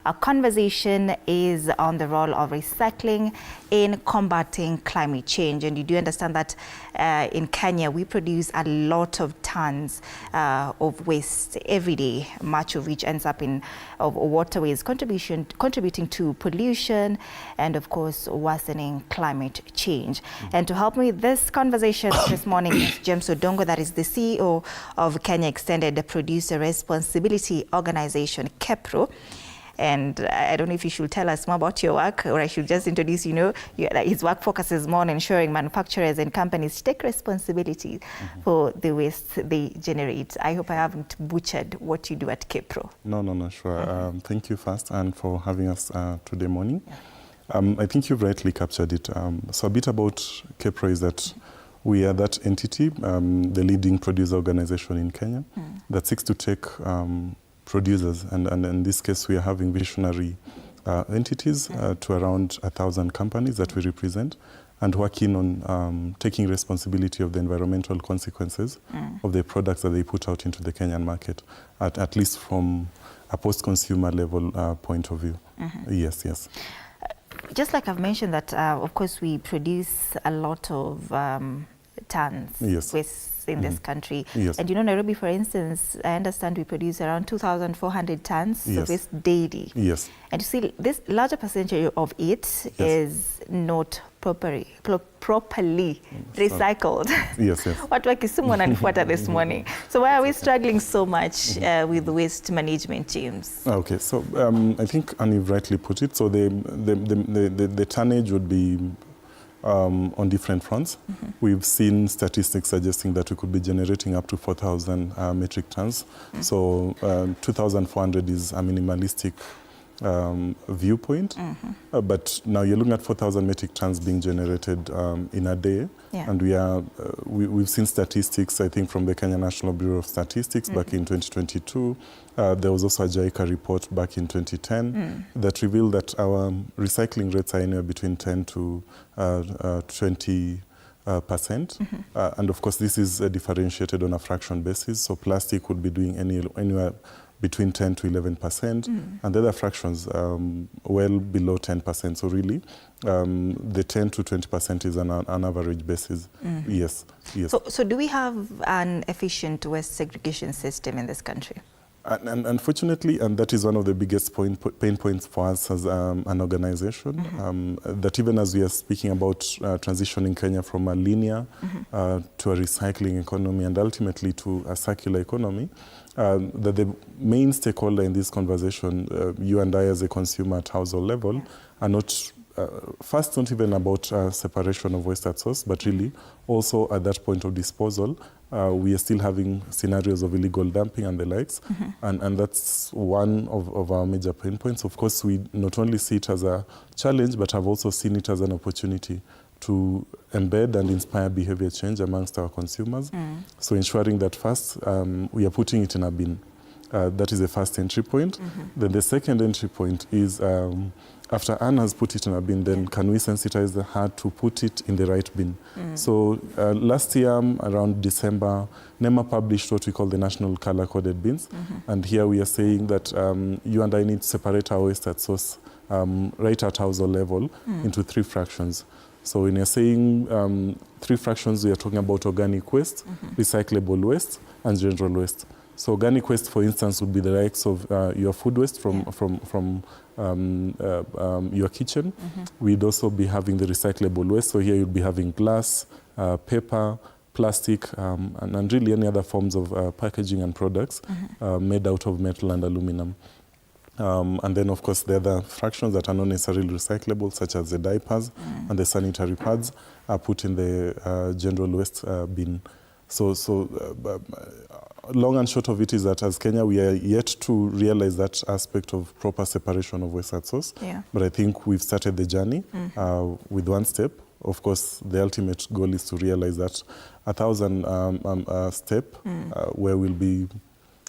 Our conversation is on the role of recycling in combating climate change. And you do understand that in Kenya, we produce a lot of tons of waste every day, much of which ends up in waterways, contributing to pollution and, of course, worsening climate change. And to help me with this conversation this morning is James Odongo, that is the CEO of Kenya Extended Producer Responsibility Organization, KEPRO. And I don't know if you should tell us more about your work, or I should just introduce, his work focuses more on ensuring manufacturers and companies take responsibility for the waste they generate. I hope I haven't butchered what you do at KEPRO. No, sure. Thank you first and for having us today morning. I think you've rightly captured it. So a bit about KEPRO is that we are that entity, the leading producer organization in Kenya, that seeks to take producers, and in this case we are having visionary entities to around 1,000 companies that we represent, and working on taking responsibility of the environmental consequences of the products that they put out into the Kenyan market, at least from a post-consumer level point of view. Yes. Just like I've mentioned that, of course, we produce a lot of tons waste in this country. And Nairobi, for instance, I understand we produce around 2,400 tons of waste daily. And you see, this larger percentage of it is not properly recycled. Watu wa Kisumu wananifuata this morning. So why are we struggling so much with waste management, James? Okay, so I think, and you've rightly put it, so the tonnage would be on different fronts. We've seen statistics suggesting that we could be generating up to 4,000 metric tons. So 2,400 is a minimalistic viewpoint. But now you're looking at 4,000 metric tons being generated in a day. And we've seen statistics, I think, from the Kenya National Bureau of Statistics back in 2022. There was also a JICA report back in 2010 that revealed that our recycling rates are anywhere between 10 to 20%. And of course, this is differentiated on a fraction basis. So plastic would be doing anywhere between 10 to 11%, and the other fractions well below 10%. So really, the 10 to 20% is on an average basis. Yes. So do we have an efficient waste segregation system in this country? And unfortunately, and that is one of the biggest pain points for us as an organization, that even as we are speaking about transitioning Kenya from a linear to a recycling economy and ultimately to a circular economy, that the main stakeholder in this conversation, you and I as a consumer at household level, are not first, not even about separation of waste at source, but really also at that point of disposal, we are still having scenarios of illegal dumping and the likes, and that's one of our major pain points. Of course, we not only see it as a challenge, but have also seen it as an opportunity to embed and inspire behavior change amongst our consumers. So ensuring that first, we are putting it in a bin. That is the first entry point. Then the second entry point is, after Anne has put it in a bin, then can we sensitize her to put it in the right bin? So last year, around December, NEMA published what we call the National Color-Coded Bins. And here we are saying that you and I need to separate our waste at source right at household level into 3 fractions. So when you're saying 3 fractions, we are talking about organic waste, recyclable waste, and general waste. So organic waste, for instance, would be the likes of your food waste from your kitchen. We'd also be having the recyclable waste. So here you'd be having glass, paper, plastic, and really any other forms of packaging and products made out of metal and aluminum. And then, of course, the other fractions that are not necessarily recyclable, such as the diapers and the sanitary pads, are put in the general waste bin. So long and short of it is that as Kenya, we are yet to realize that aspect of proper separation of waste at source. But I think we've started the journey with one step. Of course, the ultimate goal is to realize that 1,000 step where we'll be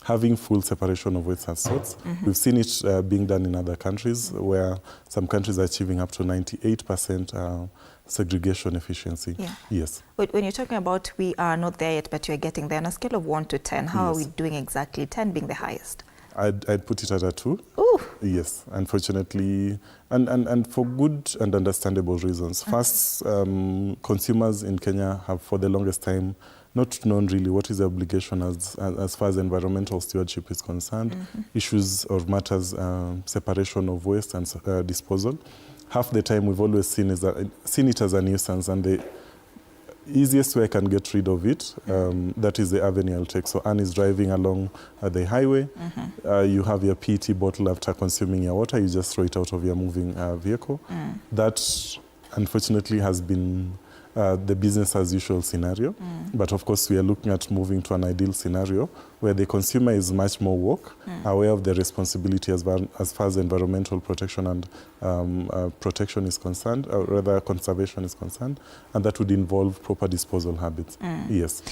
having full separation of waste at source. We've seen it being done in other countries, where some countries are achieving up to 98% segregation efficiency. Yes. But when you're talking about we are not there yet, but you're getting there, on a scale of 1 to 10, how are we doing exactly, 10 being the highest? I'd put it at a 2. Ooh. Yes, unfortunately, and for good and understandable reasons. First, consumers in Kenya have for the longest time not known really what is the obligation as far as environmental stewardship is concerned, issues or matters, separation of waste and disposal. Half the time we've always seen it as a nuisance, and the easiest way I can get rid of it, that is the avenue I'll take. So Anne is driving along the highway. You have your PET bottle after consuming your water. You just throw it out of your moving vehicle. That, unfortunately, has been the business as usual scenario. But of course, we are looking at moving to an ideal scenario where the consumer is much more woke, aware of the responsibility as far as environmental protection and protection is concerned, or rather conservation is concerned, and that would involve proper disposal habits. Yes.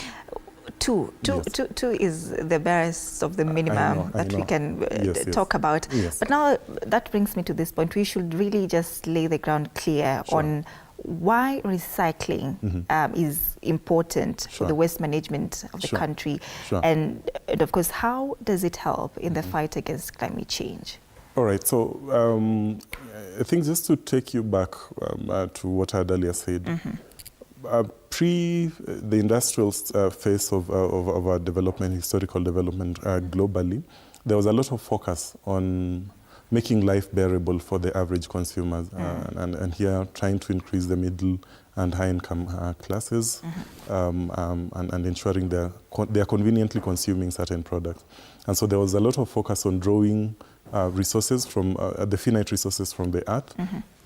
Two is the barest of the minimum that we can talk about. Yes. But now that brings me to this point. We should really just lay the ground clear on why recycling is important for the waste management of the country, and of course, how does it help in the fight against climate change? All right, so I think just to take you back to what I had earlier said, pre the industrial phase of our development, historical development globally, there was a lot of focus on making life bearable for the average consumers, and here trying to increase the middle and high-income classes, and ensuring they are conveniently consuming certain products. And so there was a lot of focus on drawing resources from the finite resources from the earth,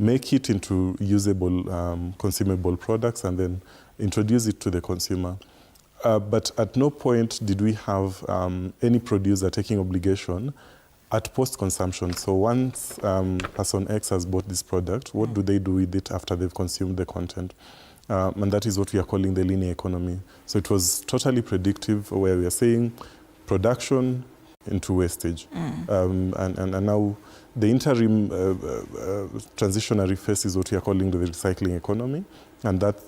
make it into usable, consumable products, and then introduce it to the consumer. But at no point did we have any producer taking obligation at post-consumption. So once person X has bought this product, what do they do with it after they've consumed the content? And that is what we are calling the linear economy. So it was totally predictive, where we are saying production into wastage. And now the interim transitionary phase is what we are calling the recycling economy. And that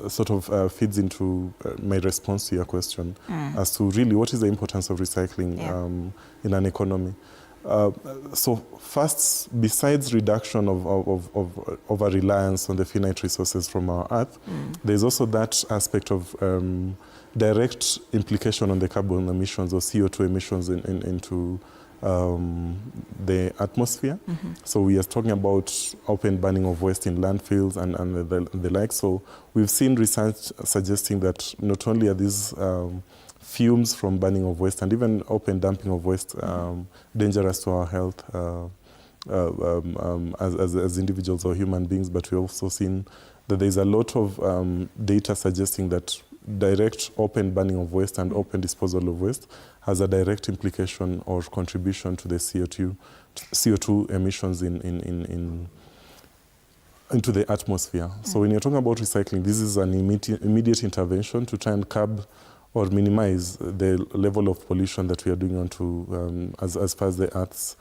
sort of feeds into my response to your question as to really what is the importance of recycling in an economy. So first, besides reduction of a reliance on the finite resources from our earth, there's also that aspect of direct implication on the carbon emissions or CO2 emissions into the atmosphere. So we are talking about open burning of waste in landfills and the like. So we've seen research suggesting that not only are these fumes from burning of waste and even open dumping of waste dangerous to our health as individuals or human beings, but we've also seen that there's a lot of data suggesting that direct open burning of waste and open disposal of waste has a direct implication or contribution to the CO2 emissions into the atmosphere. So when you're talking about recycling, this is an immediate intervention to try and curb or minimize the level of pollution that we are doing onto as far as the Earth's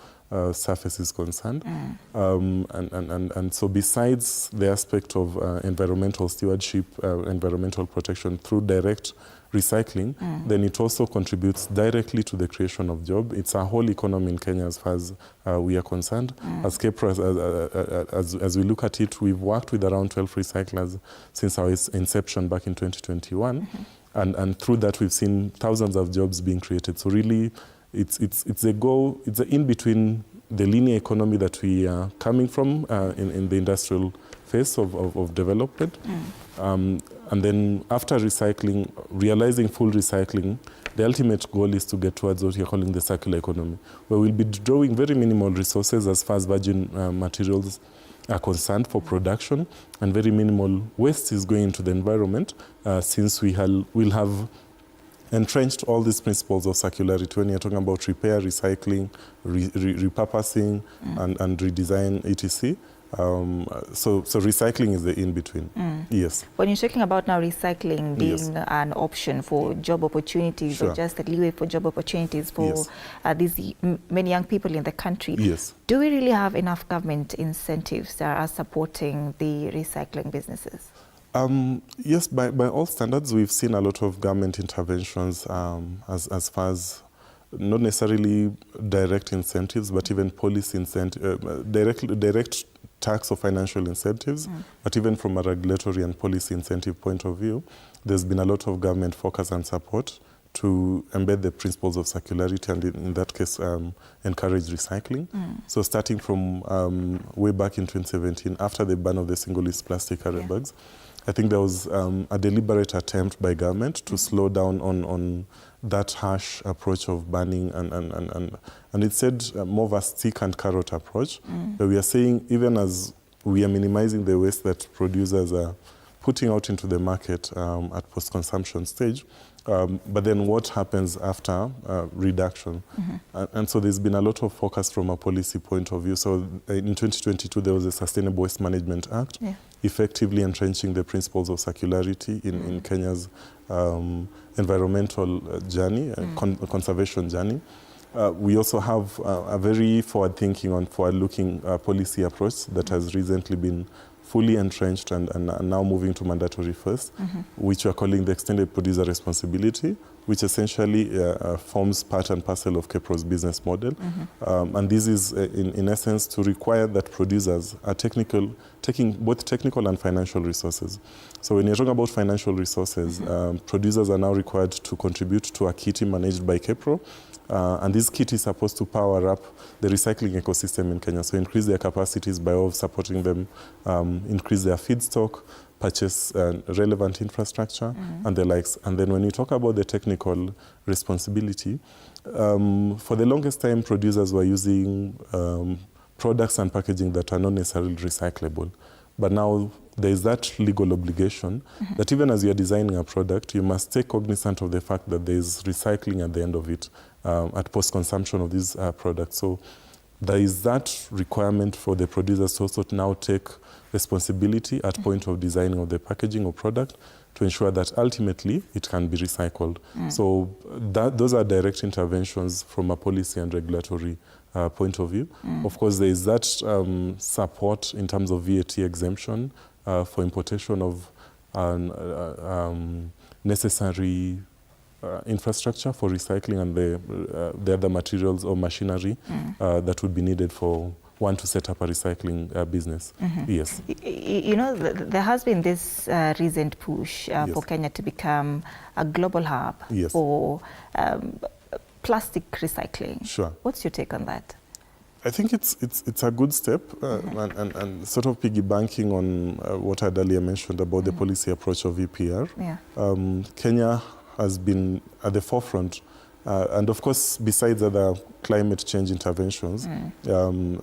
surface is concerned. And so besides the aspect of environmental stewardship, environmental protection through direct recycling, then it also contributes directly to the creation of jobs. It's a whole economy in Kenya as far as we are concerned. As KEPRO, as we look at it, we've worked with around 12 recyclers since our inception back in 2021. And through that, we've seen thousands of jobs being created. So really, it's the in-between the linear economy that we are coming from in the industrial phase of development. And then after recycling, realizing full recycling, the ultimate goal is to get towards what you're calling the circular economy, where we'll be drawing very minimal resources as far as virgin materials are concerned for production, and very minimal waste is going into the environment, since we'll have entrenched all these principles of circularity when you're talking about repair, recycling, repurposing, and redesign, etc. So recycling is the in-between. Yes. When you're talking about now recycling being an option for job opportunities, or just a leeway for job opportunities for these many young people in the country, do we really have enough government incentives that are supporting the recycling businesses? Yes, by all standards, we've seen a lot of government interventions as far as not necessarily direct incentives, but even policy direct tax or financial incentives, but even from a regulatory and policy incentive point of view, there's been a lot of government focus and support to embed the principles of circularity and in that case encourage recycling. So starting from way back in 2017, after the ban of the single-use plastic carrier bags, I think there was a deliberate attempt by government to slow down on that harsh approach of banning and it said more of a stick and carrot approach, where we are saying even as we are minimizing the waste that producers are putting out into the market at post-consumption stage, but then what happens after reduction? And so there's been a lot of focus from a policy point of view. So in 2022, there was a Sustainable Waste Management Act, effectively entrenching the principles of circularity in Kenya's environmental journey, conservation journey. We also have a very forward-thinking and forward-looking policy approach that has recently been fully entrenched and now moving to mandatory first, which we are calling the extended producer responsibility, which essentially forms part and parcel of KEPRO's business model. And this is, in essence, to require that producers are taking both technical and financial resources. So when you're talking about financial resources, producers are now required to contribute to a kitty managed by KEPRO. And this kit is supposed to power up the recycling ecosystem in Kenya. So increase their capacities by way of supporting them, increase their feedstock, purchase relevant infrastructure and the likes. And then when you talk about the technical responsibility, for the longest time, producers were using products and packaging that are not necessarily recyclable. But now there is that legal obligation that even as you're designing a product, you must take cognizance of the fact that there is recycling at the end of it at post-consumption of these products. So there is that requirement for the producers to also now take responsibility at point of designing of the packaging or product to ensure that ultimately it can be recycled. So those are direct interventions from a policy and regulatory point of view. Of course, there is that support in terms of VAT exemption for importation of necessary infrastructure for recycling and the other materials or machinery that would be needed for one to set up a recycling business. Yes. You know, there has been this recent push for Kenya to become a global hub for plastic recycling. Sure. What's your take on that? I think it's a good step and sort of piggybacking on what I earlier mentioned about the policy approach of EPR. Kenya has been at the forefront and of course, besides other climate change interventions,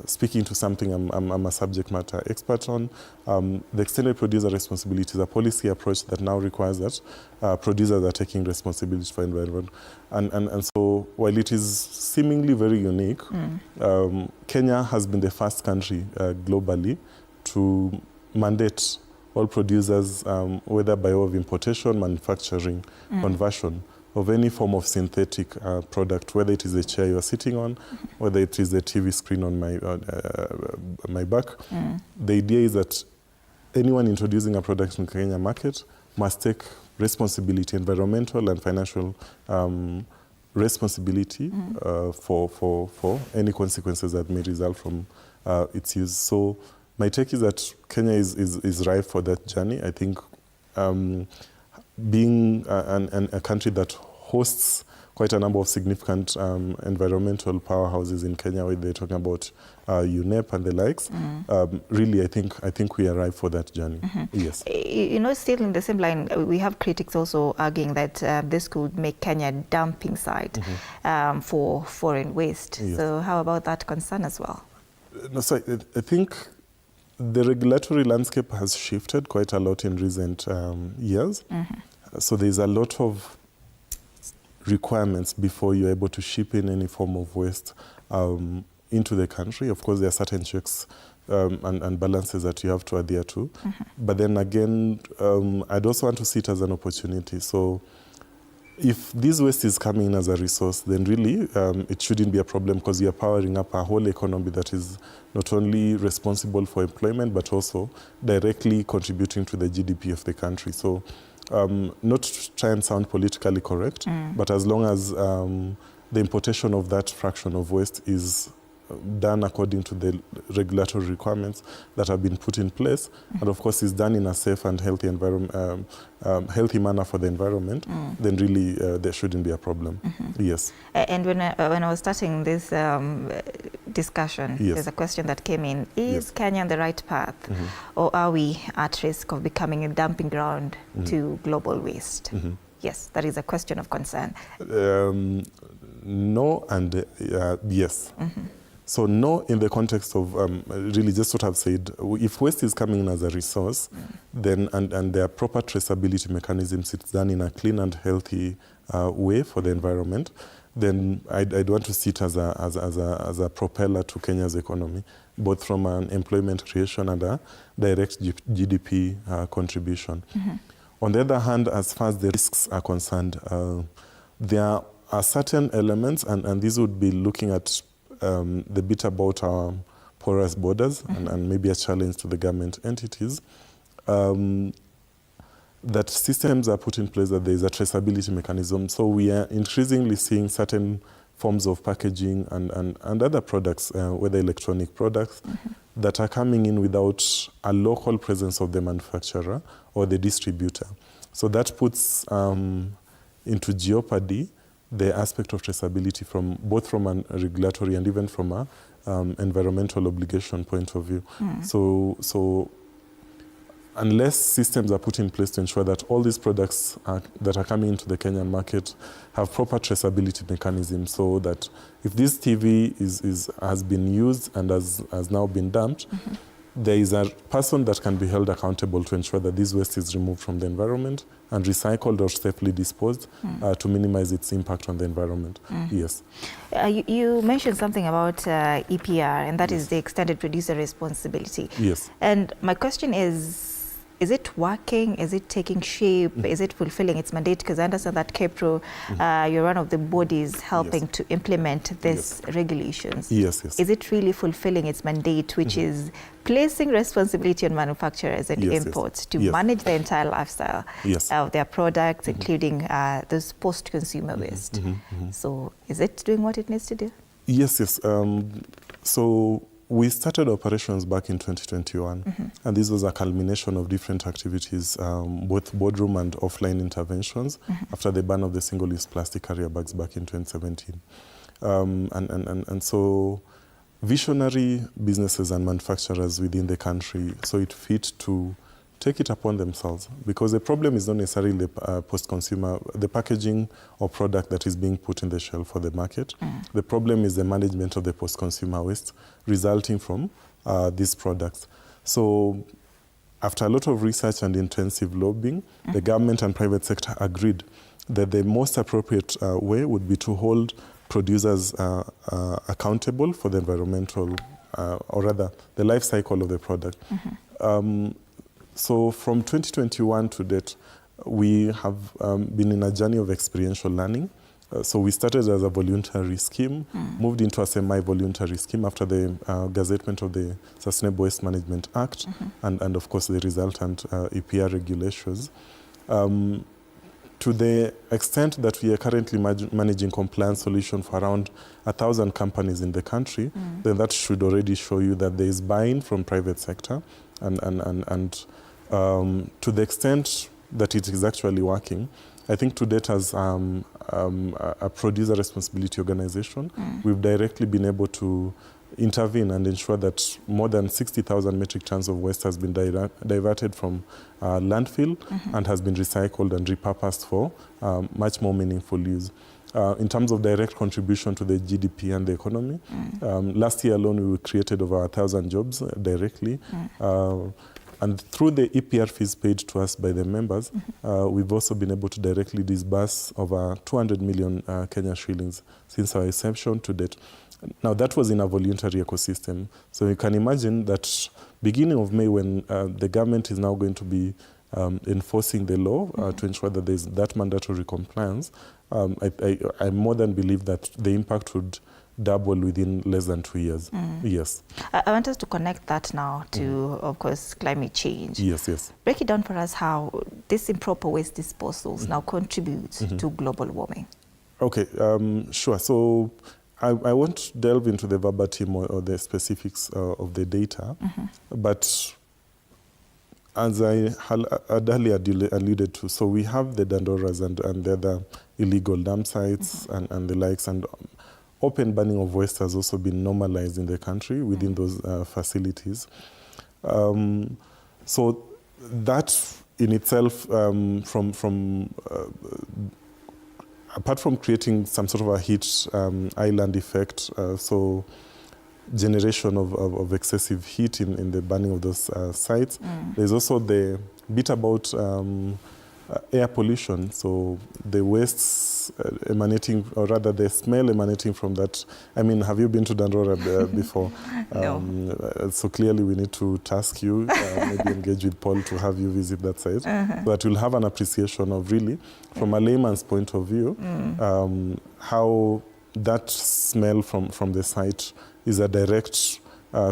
speaking to something I'm a subject matter expert on, the extended producer responsibility is a policy approach that now requires that producers are taking responsibility for environment. And so while it is seemingly very unique, Kenya has been the first country globally to mandate all producers, whether by way of importation, manufacturing, conversion, of any form of synthetic product, whether it is a chair you are sitting on, whether it is a TV screen on my back. The idea is that anyone introducing a product in the Kenya market must take responsibility, environmental and financial responsibility for any consequences that may result from its use. So my take is that Kenya is ripe for that journey. I think being a country that hosts quite a number of significant environmental powerhouses in Kenya, where they're talking about UNEP and the likes, really I think we are ripe for that journey. Yes. You know, still in the same line, we have critics also arguing that this could make Kenya a dumping site for foreign waste. So how about that concern as well? No, so I think the regulatory landscape has shifted quite a lot in recent years. So there's a lot of requirements before you're able to ship in any form of waste into the country. Of course, there are certain checks and balances that you have to adhere to. But then again, I'd also want to see it as an opportunity. So if this waste is coming in as a resource, then really it shouldn't be a problem, because you're powering up a whole economy that is not only responsible for employment, but also directly contributing to the GDP of the country. So not to try and sound politically correct, but as long as the importation of that fraction of waste is done according to the regulatory requirements that have been put in place, and of course is done in a safe and healthy environment, healthy manner for the environment, then really there shouldn't be a problem. Yes. And when I was starting this discussion, there's a question that came in: is Kenya on the right path, or are we at risk of becoming a dumping ground to global waste? Yes, that is a question of concern. No and yes. So no, in the context of really just what I've said, if waste is coming in as a resource, then and there are proper traceability mechanisms, it's done in a clean and healthy way for the environment, then I'd want to see it as a propeller to Kenya's economy, both from an employment creation and a direct GDP contribution. On the other hand, as far as the risks are concerned, there are certain elements, and these would be looking at the bit about our porous borders and maybe a challenge to the government entities, that systems are put in place that there is a traceability mechanism. So we are increasingly seeing certain forms of packaging and other products, whether electronic products, that are coming in without a local presence of the manufacturer or the distributor. So that puts into jeopardy the aspect of traceability from both from a regulatory and even from a environmental obligation point of view. So unless systems are put in place to ensure that all these products that are coming into the Kenyan market have proper traceability mechanisms, so that if this TV has been used and has now been dumped, there is a person that can be held accountable to ensure that this waste is removed from the environment and recycled or safely disposed to minimize its impact on the environment. Yes. You mentioned something about EPR, and that is the extended producer responsibility. Yes. And my question is it working? Is it taking shape? Is it fulfilling its mandate? Because I understand that KEPRO, you're one of the bodies helping to implement these regulations. Yes, yes. Is it really fulfilling its mandate, which is placing responsibility on manufacturers and imports to manage the entire lifestyle of their products, including those post-consumer waste? So is it doing what it needs to do? Yes, yes. So we started operations back in 2021, and this was a culmination of different activities, both boardroom and offline interventions, after the ban of the single-use plastic carrier bags back in 2017. And so visionary businesses and manufacturers within the country saw it fit to take it upon themselves, because the problem is not necessarily the post-consumer, the packaging or product that is being put in the shelf for the market. The problem is the management of the post-consumer waste resulting from these products. So after a lot of research and intensive lobbying, the government and private sector agreed that the most appropriate way would be to hold producers accountable for the environmental, or rather the life cycle of the product. So from 2021 to date, we have been in a journey of experiential learning. So we started as a voluntary scheme, moved into a semi-voluntary scheme after the gazettement of the Sustainable Waste Management Act, and of course the resultant EPR regulations. To the extent that we are currently managing compliance solution for around 1,000 companies in the country, then that should already show you that there is buy-in from private sector, and to the extent that it is actually working, I think to date as a producer responsibility organization, we've directly been able to intervene and ensure that more than 60,000 metric tons of waste has been diverted from landfill and has been recycled and repurposed for much more meaningful use. In terms of direct contribution to the GDP and the economy, last year alone we created over 1,000 jobs directly. And through the EPR fees paid to us by the members, we've also been able to directly disburse over 200 million Kenya shillings since our inception to date. Now, that was in a voluntary ecosystem. So you can imagine that beginning of May, when the government is now going to be enforcing the law to ensure that there's that mandatory compliance, I more than believe that the impact would double within less than 2 years. Yes. I want us to connect that now to, of course, climate change. Yes, yes. Break it down for us how this improper waste disposals now contributes to global warming. Okay, sure. So I won't delve into the verbatim or the specifics of the data, but as I had earlier alluded to, so we have the Dandoras and the other illegal dump sites and the likes, and open burning of waste has also been normalized in the country within those facilities. So that in itself, apart from creating some sort of a heat island effect, so generation of excessive heat in the burning of those sites, there's also the bit about air pollution. So the wastes emanating, or rather the smell emanating from that. I mean, have you been to Dandora before? No. So clearly we need to task you, maybe engage with Paul to have you visit that site, so that you'll have an appreciation of really, from a layman's point of view, how that smell from the site is a direct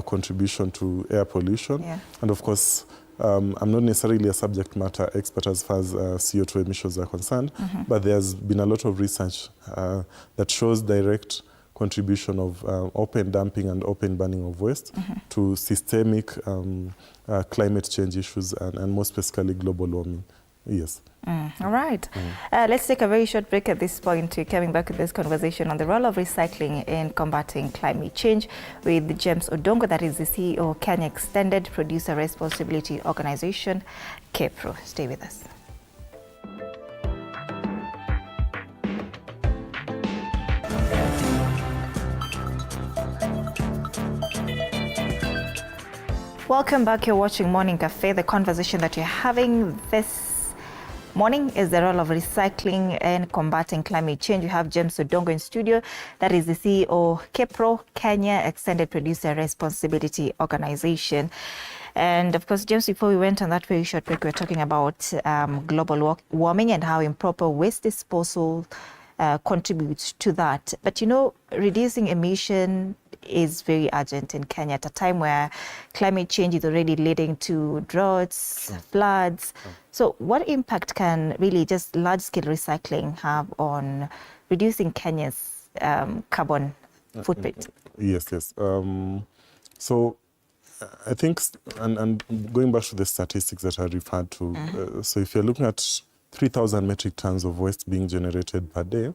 contribution to air pollution. Yeah. And of course, I'm not necessarily a subject matter expert as far as CO2 emissions are concerned, but there's been a lot of research that shows direct contribution of open dumping and open burning of waste to systemic climate change issues and more specifically global warming. Yes. All right. Let's take a very short break at this point. We're coming back with this conversation on the role of recycling in combating climate change with James Odongo, that is the CEO, Kenya Extended Producer Responsibility Organization, KEPRO. Stay with us. Welcome back. You're watching Morning Cafe. The conversation that you're having this morning is the role of recycling and combating climate change. You have James Odongo in studio, that is the CEO, KEPRO, Kenya Extended Producer Responsibility Organization. And of course, James, before we went on that very short break, we were talking about global warming and how improper waste disposal contributes to that. But you know, reducing emission is very urgent in Kenya at a time where climate change is already leading to droughts, floods. So what impact can really just large-scale recycling have on reducing Kenya's carbon footprint? Yes. So I think, and going back to the statistics that I referred to, so if you're looking at 3,000 metric tons of waste being generated per day,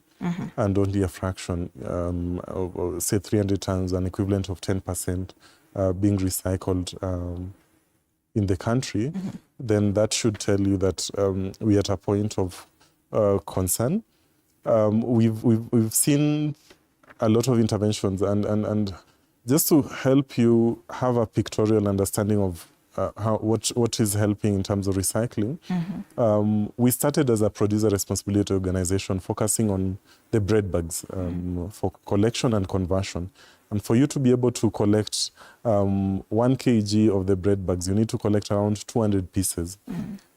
and only a fraction, of, say 300 tons, an equivalent of 10%, being recycled in the country, then that should tell you that we're at a point of concern. We've seen a lot of interventions, and just to help you have a pictorial understanding of what is helping in terms of recycling. We started as a producer responsibility organization focusing on the bread bags for collection and conversion. And for you to be able to collect 1 kg of the bread bags, you need to collect around 200 pieces.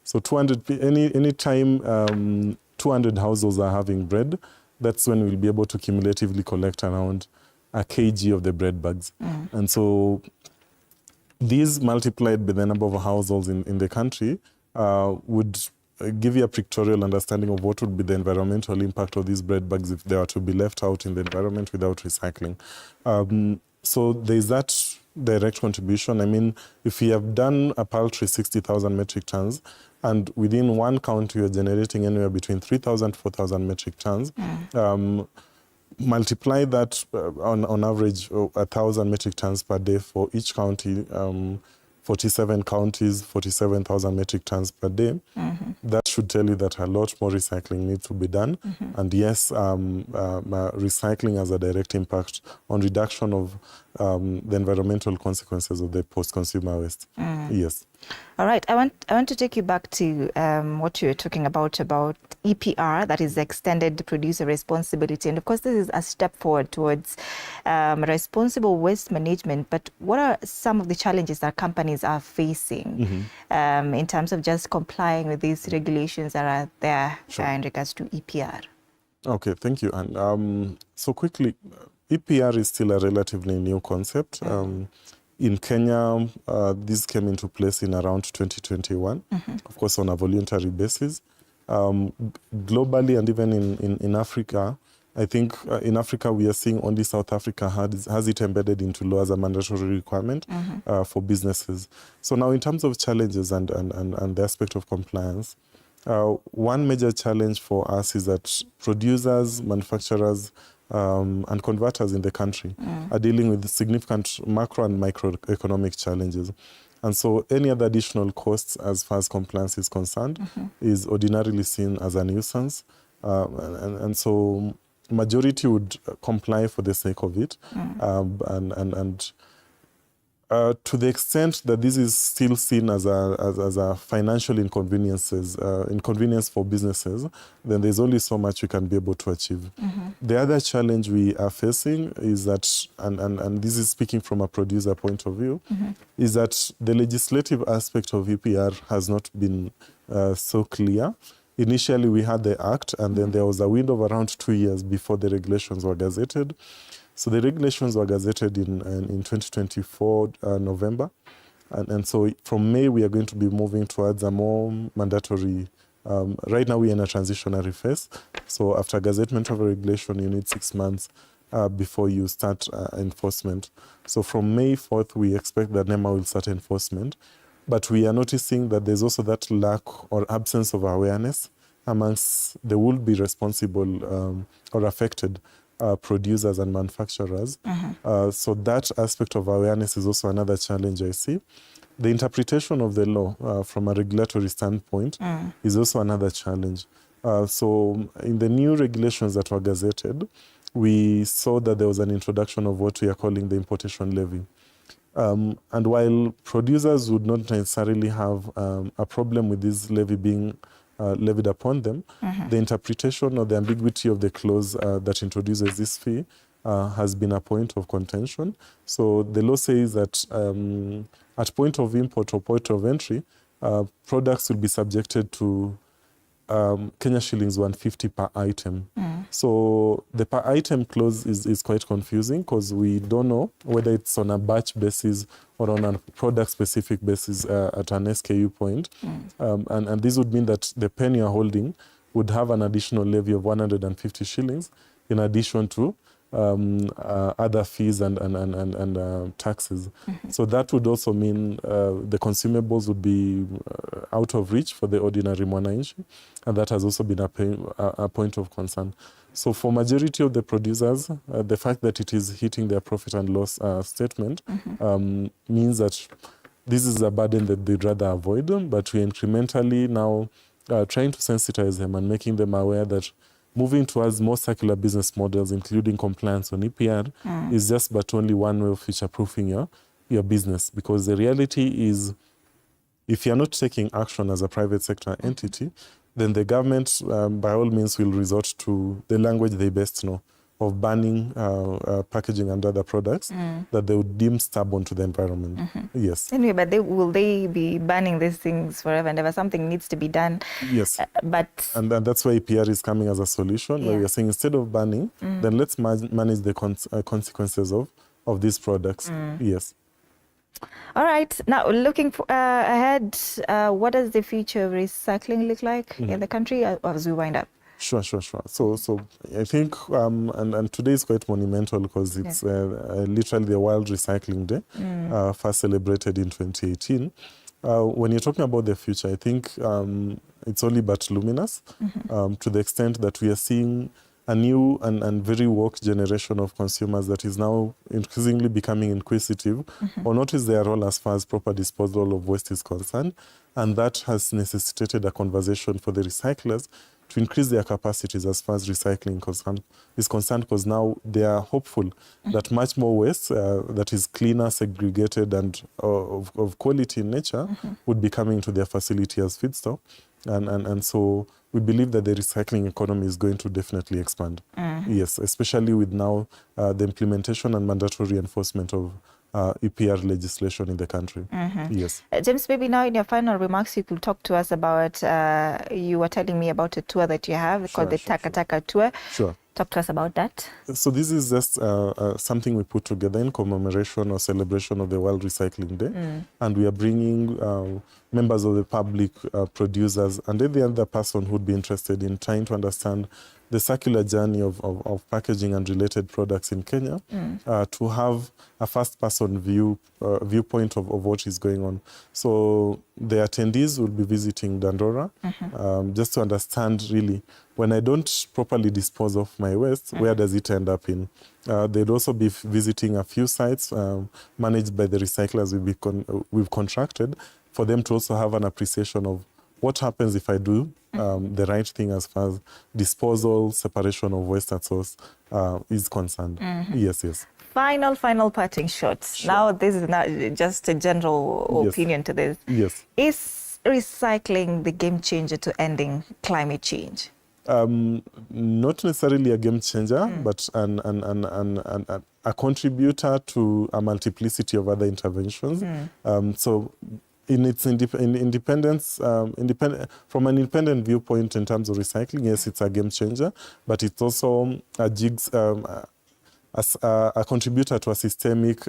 So 200, any time 200 households are having bread, that's when we'll be able to cumulatively collect around 1 kg of the bread bags. And so these multiplied by the number of households in the country would give you a pictorial understanding of what would be the environmental impact of these bread bags if they were to be left out in the environment without recycling. So there's that direct contribution. I mean, if we have done a paltry 60,000 metric tons, and within one county you're generating anywhere between 3,000 to 4,000 metric tons, multiply that on average 1,000 metric tons per day for each county, 47 counties, 47,000 metric tons per day. That should tell you that a lot more recycling needs to be done. And yes, recycling has a direct impact on reduction of the environmental consequences of the post-consumer waste. Yes. All right. I want to take you back to what you were talking about EPR, that is Extended Producer Responsibility. And of course, this is a step forward towards responsible waste management. But what are some of the challenges that companies are facing in terms of just complying with these regulations that are there in regards to EPR? Okay, thank you. And so quickly, EPR is still a relatively new concept. In Kenya, this came into place in around 2021, of course, on a voluntary basis. Globally and even in Africa, I think in Africa, we are seeing only South Africa has it embedded into law as a mandatory requirement for businesses. So now in terms of challenges and the aspect of compliance, one major challenge for us is that producers, manufacturers, and converters in the country are dealing with significant macro and microeconomic challenges. And so any other additional costs as far as compliance is concerned is ordinarily seen as a nuisance. And so majority would comply for the sake of it. To the extent that this is still seen as a financial inconvenience for businesses, then there's only so much we can be able to achieve. The other challenge we are facing is that, and this is speaking from a producer point of view, is that the legislative aspect of EPR has not been so clear. Initially, we had the Act, and then there was a window of around 2 years before the regulations were gazetted. So the regulations were gazetted in 2024, November. And so from May, we are going to be moving towards a more mandatory. Right now, we're in a transitionary phase. So after gazettement of a regulation, you need 6 months before you start enforcement. So from May 4th, we expect that NEMA will start enforcement. But we are noticing that there's also that lack or absence of awareness amongst the would-be responsible or affected producers and manufacturers. So that aspect of awareness is also another challenge I see. The interpretation of the law from a regulatory standpoint is also another challenge. So in the new regulations that were gazetted, we saw that there was an introduction of what we are calling the importation levy. And while producers would not necessarily have a problem with this levy being levied upon them, the interpretation or the ambiguity of the clause that introduces this fee has been a point of contention. So the law says that at point of import or point of entry, products will be subjected to Kenya shillings 150 per item. So the per item clause is quite confusing because we don't know whether it's on a batch basis or on a product-specific basis at an SKU point. And this would mean that the pen you're holding would have an additional levy of 150 shillings in addition to other fees and taxes. So that would also mean the consumables would be out of reach for the ordinary mwananchi, and that has also been a point of concern. So for majority of the producers, the fact that it is hitting their profit and loss statement means that this is a burden that they'd rather avoid them, but we're incrementally now trying to sensitize them and making them aware that moving towards more circular business models, including compliance on EPR, is just but only one way of future-proofing your business. Because the reality is, if you're not taking action as a private sector entity, then the government, by all means, will resort to the language they best know of banning packaging and other products that they would deem stubborn to the environment. Yes. Anyway, but will they be banning these things forever and ever? Something needs to be done. Yes. And that's why EPR is coming as a solution, where we are saying instead of banning, then let's manage the consequences of these products. Yes. All right. Now, looking ahead, what does the future of recycling look like in the country as we wind up? Sure. So I think, and today is quite monumental because it's literally the World Recycling Day, first celebrated in 2018. When you're talking about the future, I think it's only but luminous to the extent that we are seeing a new and very woke generation of consumers that is now increasingly becoming inquisitive or notice their role as far as proper disposal of waste is concerned. And that has necessitated a conversation for the recyclers to increase their capacities as far as recycling is concerned, because now they are hopeful that much more waste that is cleaner, segregated, and of quality in nature would be coming to their facility as feedstock. And so we believe that the recycling economy is going to definitely expand. Yes, especially with now the implementation and mandatory enforcement of EPR legislation in the country. Yes. James, maybe now in your final remarks, you could talk to us about, you were telling me about a tour that you have called the Taka Taka Tour. Sure. Talk to us about that. So this is just something we put together in commemoration or celebration of the World Recycling Day. And we are bringing members of the public, producers, and every other person who would be interested in trying to understand the circular journey of packaging and related products in Kenya, to have a first-person viewpoint of what is going on. So the attendees will be visiting Dandora, just to understand really, when I don't properly dispose of my waste, where does it end up in? They'd also be visiting a few sites managed by the recyclers we've contracted, for them to also have an appreciation of what happens if I do the right thing as far as disposal, separation of waste at source is concerned. Yes, yes. Final parting shots. Sure. Now, this is not just a general opinion to this. Yes. Is recycling the game changer to ending climate change? Not necessarily a game changer, but a contributor to a multiplicity of other interventions. So in its independence, from an independent viewpoint in terms of recycling, yes, it's a game changer, but it's also a contributor to a systemic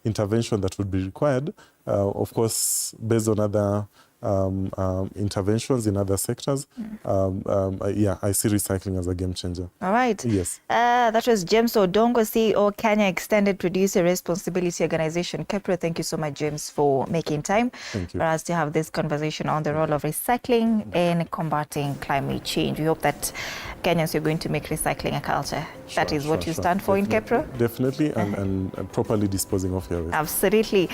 intervention that would be required, of course, based on other interventions in other sectors. Yeah, I see recycling as a game changer. All right. Yes. That was James Odongo, CEO, Kenya Extended Producer Responsibility Organization, KEPRO. Thank you so much, James, for making time for us to have this conversation on the role of recycling in combating climate change. We hope that Kenyans are going to make recycling a culture. That is what you stand for in KEPRO? Definitely, and properly disposing of your waste. Absolutely.